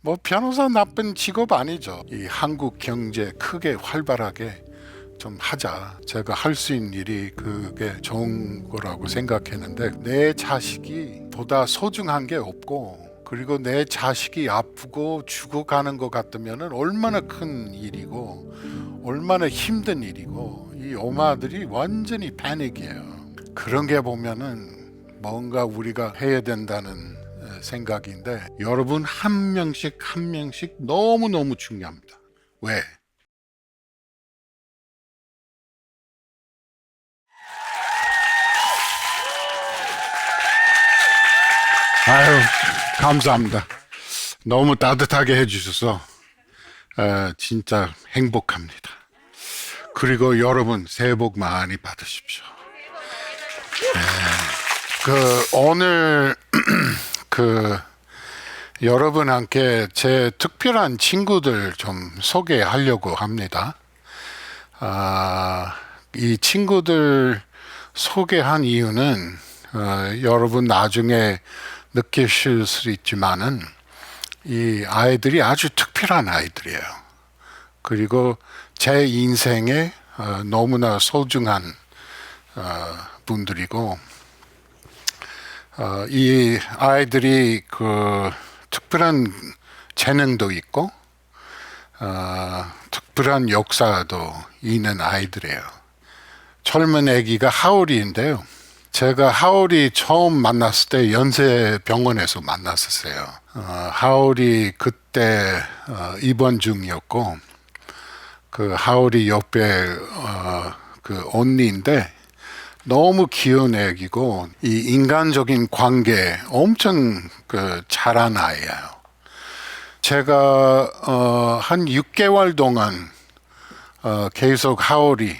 뭐 변호사 나쁜 직업 아니죠. 이 한국 경제 크게 활발하게 좀 하자. 제가 할 수 있는 일이 그게 좋은 거라고 생각했는데 내 자식이 보다 소중한 게 없고 그리고 내 자식이 아프고 죽어가는 것 같으면 얼마나 큰 일이고 얼마나 힘든 일이고 이 엄마들이 완전히 패닉이에요. 그런 게 보면은 뭔가 우리가 해야 된다는 생각인데 여러분 한 명씩 한 명씩 너무너무 중요합니다. 왜? 아유, 감사합니다. 너무 따뜻하게 해주셔서 진짜 행복합니다. 그리고 여러분 새해 복 많이 받으십시오. 오늘 그 여러분 함께 제 특별한 친구들 좀 소개하려고 합니다. 이 친구들 소개한 이유는 여러분 나중에 느끼실 수 있지만은 이 아이들이 아주 특별한 아이들이에요. 그리고 제 인생에 너무나 소중한 분들이고 이 아이들이 그 특별한 재능도 있고 특별한 역사도 있는 아이들이에요. 젊은 아기가 하울이인데요. 제가 하울이 처음 만났을 때 연세병원에서 만났었어요. 하울이 그때 입원 중이었고 그 하울이 옆에 그 언니인데 너무 귀여운 애기고 이 인간적인 관계 엄청 그 잘한 아이예요. 제가 한 6개월 동안 계속 하울이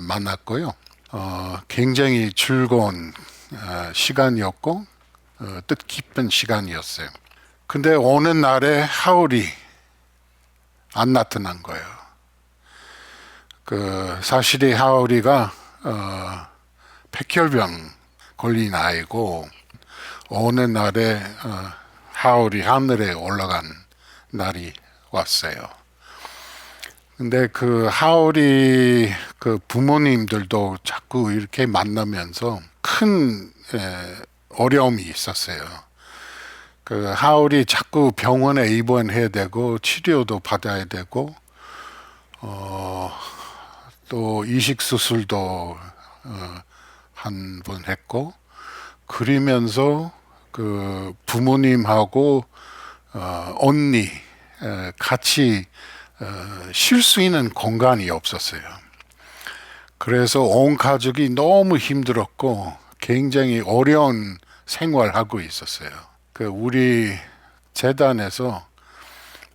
만났고요. 굉장히 즐거운 시간이었고 뜻깊은 시간이었어요. 근데 어느 날에 하울이 안 나타난 거예요. 그 사실이 하울이가 백혈병 걸린 아이고 어느 날에 하울이 하늘에 올라간 날이 왔어요. 근데 그 하울이 그 부모님들도 자꾸 이렇게 만나면서 큰 어려움이 있었어요. 그 하울이 자꾸 병원에 입원해야 되고 치료도 받아야 되고 또 이식 수술도 한 번 했고 그러면서 그 부모님하고 언니 같이 쉴 수 있는 공간이 없었어요. 그래서 온 가족이 너무 힘들었고 굉장히 어려운 생활하고 있었어요. 그 우리 재단에서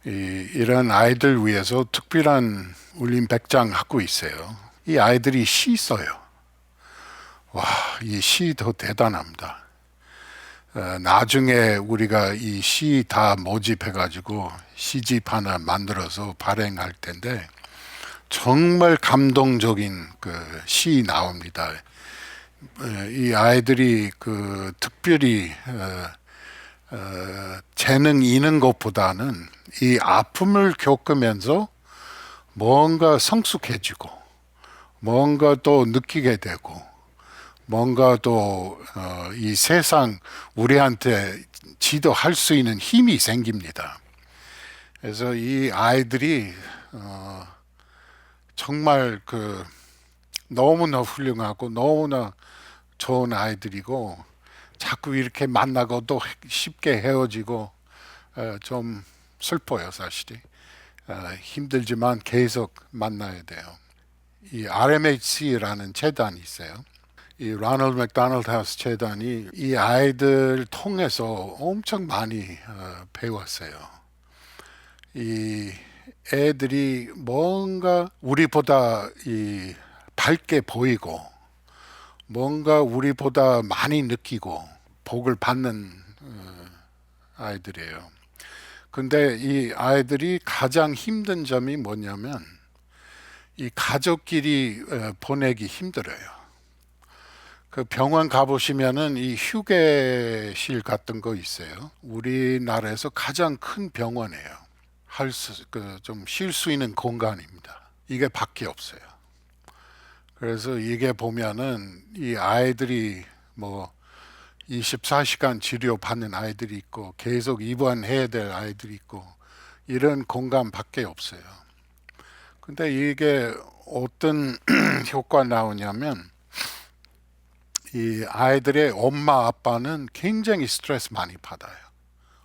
이런 아이들 위해서 특별한 울림 백장 하고 있어요. 이 아이들이 시 써요. 와, 이 시 더 대단합니다. 나중에 우리가 이 시 다 모집해가지고 시집 하나 만들어서 발행할 텐데 정말 감동적인 그 시 나옵니다. 이 아이들이 그 특별히 재능 있는 것보다는 이 아픔을 겪으면서 뭔가 성숙해지고 뭔가 또 느끼게 되고 뭔가 또 이 세상 우리한테 지도할 수 있는 힘이 생깁니다. 그래서 이 아이들이 정말 그 너무나 훌륭하고 너무나 좋은 아이들이고 자꾸 이렇게 만나고 또 쉽게 헤어지고 좀 슬퍼요 사실이. 힘들지만 계속 만나야 돼요. 이 RMHC라는 재단이 있어요. 이 라널드 맥도날드 하우스 재단이 이 아이들 통해서 엄청 많이 배웠어요. 이 애들이 뭔가 우리보다 이 밝게 보이고 뭔가 우리보다 많이 느끼고 복을 받는 아이들이에요. 근데 이 아이들이 가장 힘든 점이 뭐냐면 이 가족끼리 보내기 힘들어요. 그 병원 가보시면은 이 휴게실 같은 거 있어요. 우리나라에서 가장 큰 병원이에요. 좀 쉴 수 있는 공간입니다. 이게 밖에 없어요. 그래서 이게 보면은 이 아이들이 뭐 24시간 치료 받는 아이들이 있고 계속 입원해야 될 아이들이 있고 이런 공간밖에 없어요. 근데 이게 어떤 효과 나오냐면 이 아이들의 엄마 아빠는 굉장히 스트레스 많이 받아요.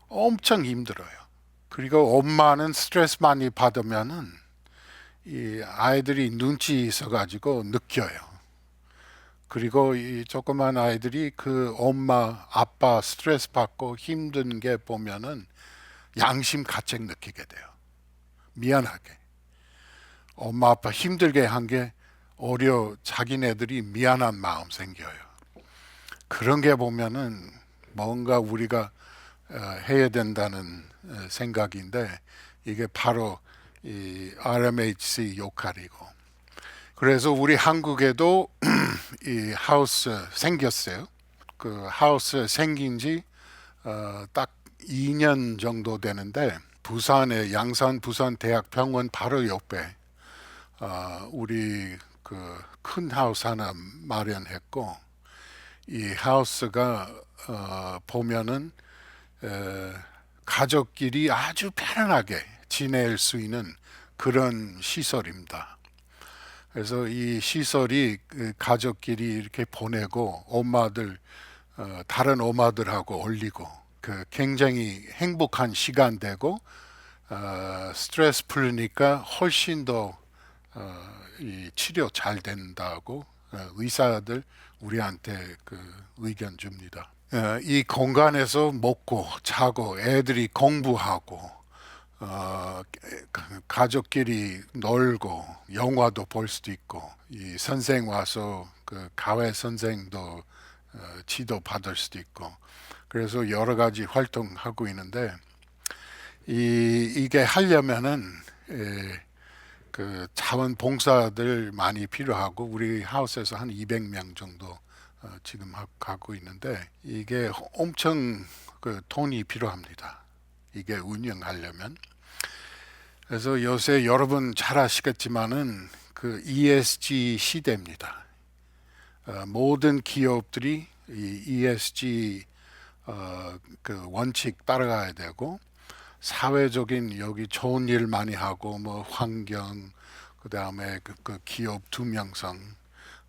엄청 힘들어요. 그리고 엄마는 스트레스 많이 받으면은 이 아이들이 눈치 있어가지고 느껴요. 그리고 이 조그만 아이들이 그 엄마 아빠 스트레스 받고 힘든 게 보면은 양심 가책 느끼게 돼요. 미안하게. 엄마 아빠 힘들게 한 게 자기네들이 미안한 마음 생겨요. 그런 게 보면은 뭔가 우리가 해야 된다는 생각인데 이게 바로 이 RMHC 역할이고 그래서 우리 한국에도 이 하우스 생겼어요. 그 하우스 생긴 지 딱 2년 정도 되는데 부산의 양산 부산대학병원 바로 옆에 우리 그 큰 하우스 하나 마련했고 이 하우스가 보면은 가족끼리 아주 편안하게 지낼 수 있는 그런 시설입니다. 그래서 이 시설이 가족끼리 이렇게 보내고 다른 엄마들하고 어울리고 그 굉장히 행복한 시간 되고 스트레스 풀리니까 훨씬 더 이 치료 잘 된다고 의사들 우리한테 그 의견 줍니다. 이 공간에서 먹고 자고 애들이 공부하고 가족끼리 놀고 영화도 볼 수도 있고 이 선생 와서 그 가외 선생도 지도 받을 수도 있고 그래서 여러 가지 활동하고 있는데 이게 하려면은 그 자원봉사들 많이 필요하고 우리 하우스에서 한 200명 정도 지금 가고 있는데 이게 엄청 그 돈이 필요합니다. 이게 운영하려면. 그래서 요새 여러분 잘 아시겠지만은 그 ESG 시대입니다. 모든 기업들이 이 ESG 그 원칙 따라가야 되고 사회적인 여기 좋은 일 많이 하고 뭐 환경 그다음에 그 기업 투명성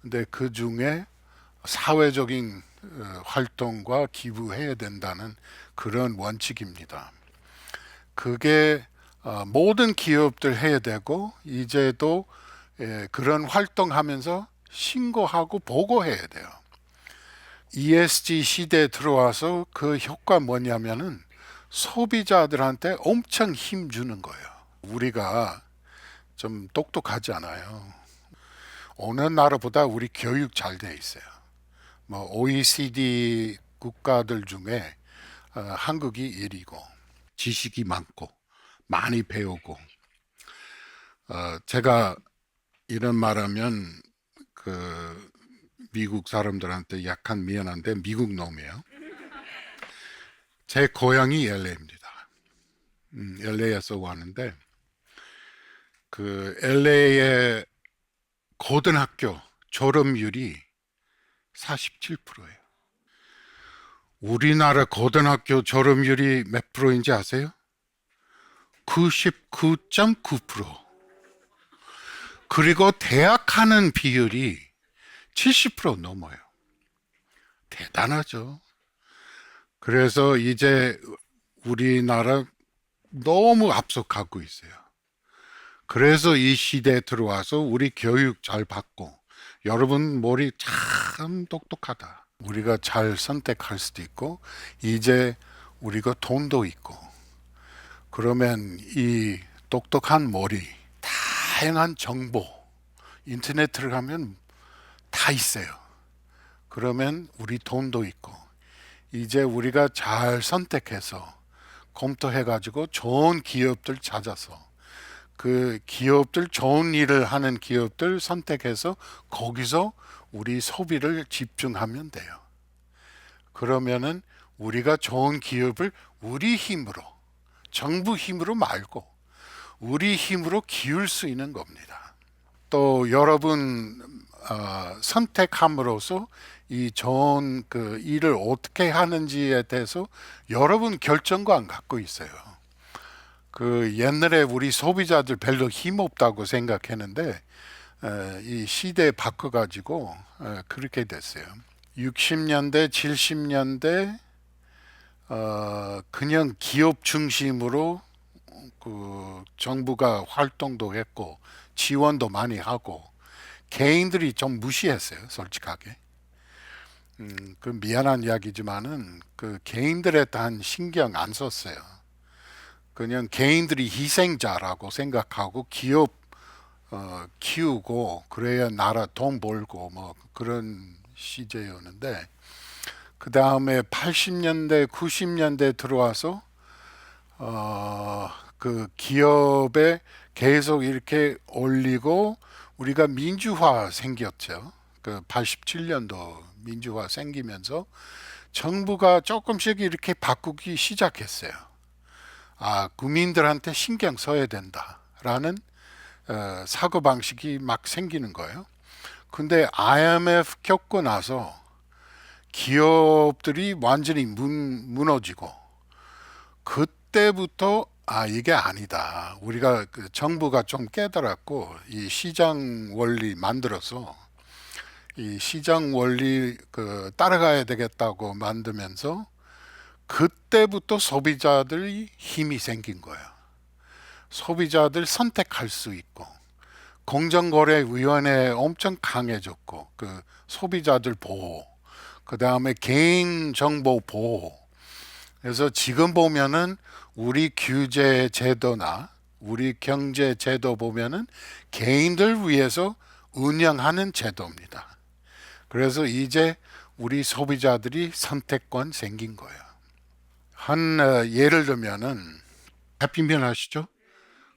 근데 그 중에 사회적인 활동과 기부해야 된다는 그런 원칙입니다. 그게 모든 기업들 해야 되고 이제도 그런 활동하면서 신고하고 보고해야 돼요. ESG 시대에 들어와서 그 효과 뭐냐면은 소비자들한테 엄청 힘 주는 거예요. 우리가 좀 똑똑하잖아요. 어느 나라보다 우리 교육 잘 돼 있어요. 뭐 OECD 국가들 중에 한국이 1위고 지식이 많고 많이 배우고 제가 이런 말하면 그 미국 사람들한테 약간 미안한데 미국 놈이에요. 제 고향이 LA입니다. LA에서 왔는데 그 LA의 고등학교 졸업률이 47%예요. 우리나라 고등학교 졸업률이 몇 프로인지 아세요? 99.9%. 그리고 대학 가는 비율이 70% 넘어요. 대단하죠. 그래서 이제 우리나라 너무 앞서가고 있어요. 그래서 이 시대에 들어와서 우리 교육 잘 받고 여러분 머리 참 똑똑하다. 우리가 잘 선택할 수도 있고 이제 우리가 돈도 있고 그러면 이 똑똑한 머리 다양한 정보 인터넷을 가면 다 있어요. 그러면 우리 돈도 있고 이제 우리가 잘 선택해서 검토해가지고 좋은 기업들 찾아서 그 기업들 좋은 일을 하는 기업들 선택해서 거기서 우리 소비를 집중하면 돼요. 그러면은 우리가 좋은 기업을 우리 힘으로, 정부 힘으로 말고 우리 힘으로 키울 수 있는 겁니다. 또 여러분 선택함으로써 이 좋은 그 일을 어떻게 하는지에 대해서 여러분 결정권 갖고 있어요. 그 옛날에 우리 소비자들 별로 힘 없다고 생각했는데 이 시대 바꿔가지고 그렇게 됐어요. 60년대, 70년대 그냥 기업 중심으로 그 정부가 활동도 했고 지원도 많이 하고 개인들이 좀 무시했어요, 솔직하게. 그 미안한 이야기지만은 그 개인들에 대한 신경 안 썼어요. 그냥 개인들이 희생자라고 생각하고 기업 키우고 그래야 나라 돈 벌고 뭐 그런 시제였는데 그 다음에 80년대, 90년대 들어와서 그 기업에 계속 이렇게 올리고 우리가 민주화 생겼죠. 그 87년도 민주화 생기면서 정부가 조금씩 이렇게 바꾸기 시작했어요. 아, 국민들한테 신경 써야 된다라는 사고 방식이 막 생기는 거예요. 근데 IMF 겪고 나서 기업들이 완전히 무너지고 그때부터 아 이게 아니다. 우리가 그 정부가 좀 깨달았고 이 시장 원리 만들어서 이 시장 원리 그 따라가야 되겠다고 만들면서 그때부터 소비자들이 힘이 생긴 거예요. 소비자들 선택할 수 있고 공정거래위원회 엄청 강해졌고 그 소비자들 보호 그 다음에 개인정보 보호 그래서 지금 보면은 우리 규제 제도나 우리 경제 제도 보면은 개인들 위해서 운영하는 제도입니다. 그래서 이제 우리 소비자들이 선택권 생긴 거예요. 한 예를 들면은 해피밀 아시죠?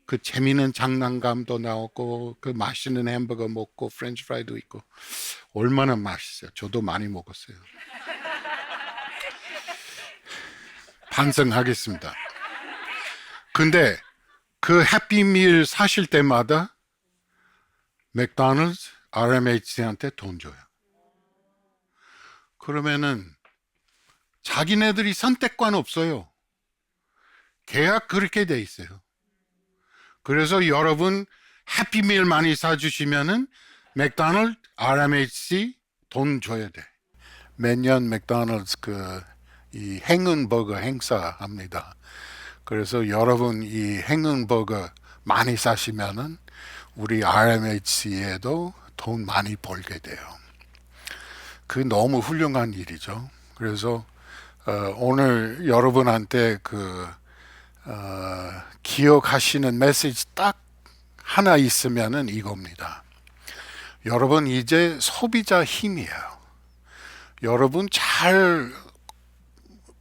그 재미있는 장난감도 나오고 그 맛있는 햄버거 먹고 프렌치 프라이도 있고 얼마나 맛있어요. 저도 많이 먹었어요. 반성하겠습니다. 근데 그 해피밀 사실 때마다 맥도날드 RMHC한테 돈 줘요. 그러면은 자기네들이 선택권 없어요. 계약 그렇게 돼 있어요. 그래서 여러분 해피밀 많이 사주시면은 맥도날드 RMHC 돈 줘야 돼. 매년 맥도날드 이 행운버거 행사합니다. 그래서 여러분 이 행운버거 많이 사시면은 우리 RMHC에도 돈 많이 벌게 돼요. 그 너무 훌륭한 일이죠. 그래서 오늘 여러분한테 기억하시는 메시지 딱 하나 있으면은 이겁니다. 여러분 이제 소비자 힘이에요. 여러분 잘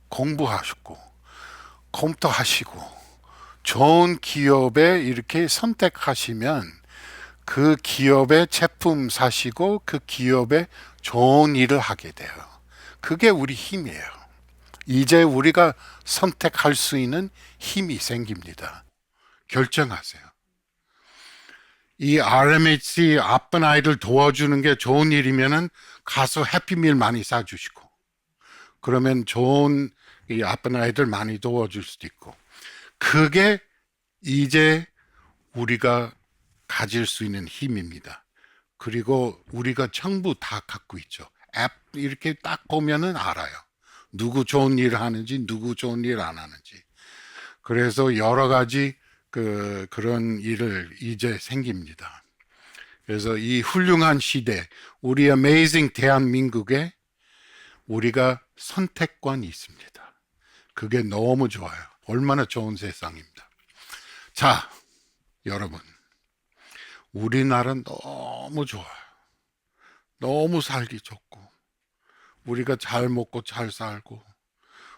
공부하시고 컴퓨터하시고 좋은 기업에 이렇게 선택하시면 그 기업의 제품 사시고 그 기업에 좋은 일을 하게 돼요. 그게 우리 힘이에요. 이제 우리가 선택할 수 있는 힘이 생깁니다. 결정하세요. 이 RMHC 아픈 아이들 도와주는 게 좋은 일이면은 가서 해피밀 많이 사주시고 그러면 좋은 이 아픈 아이들 많이 도와줄 수도 있고 그게 이제 우리가 가질 수 있는 힘입니다. 그리고 우리가 전부 다 갖고 있죠. 앱 이렇게 딱 보면은 알아요. 누구 좋은 일을 하는지 누구 좋은 일 안 하는지. 그래서 여러 가지 그런 일을 이제 생깁니다. 그래서 이 훌륭한 시대, 우리 어메이징 대한민국에 우리가 선택권이 있습니다. 그게 너무 좋아요. 얼마나 좋은 세상입니다. 자, 여러분. 우리나라는 너무 좋아요. 너무 살기 좋고, 우리가 잘 먹고 잘 살고,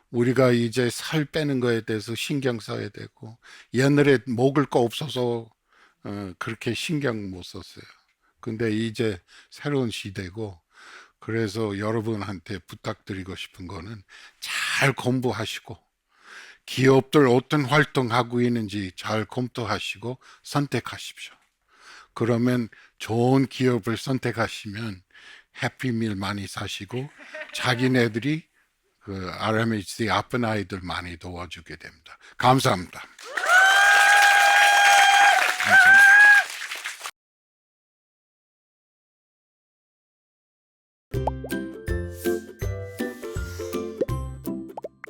우리가 이제 살 빼는 거에 대해서 신경 써야 되고, 옛날에 먹을 거 없어서 그렇게 신경 못 썼어요. 근데 이제 새로운 시대고, 그래서 여러분한테 부탁드리고 싶은 거는 잘 공부하시고 기업들 어떤 활동하고 있는지 잘 검토하시고 선택하십시오. 그러면 좋은 기업을 선택하시면 해피밀 많이 사시고 자기네들이 그 RMHC 아픈 아이들 많이 도와주게 됩니다. 감사합니다. 감사합니다.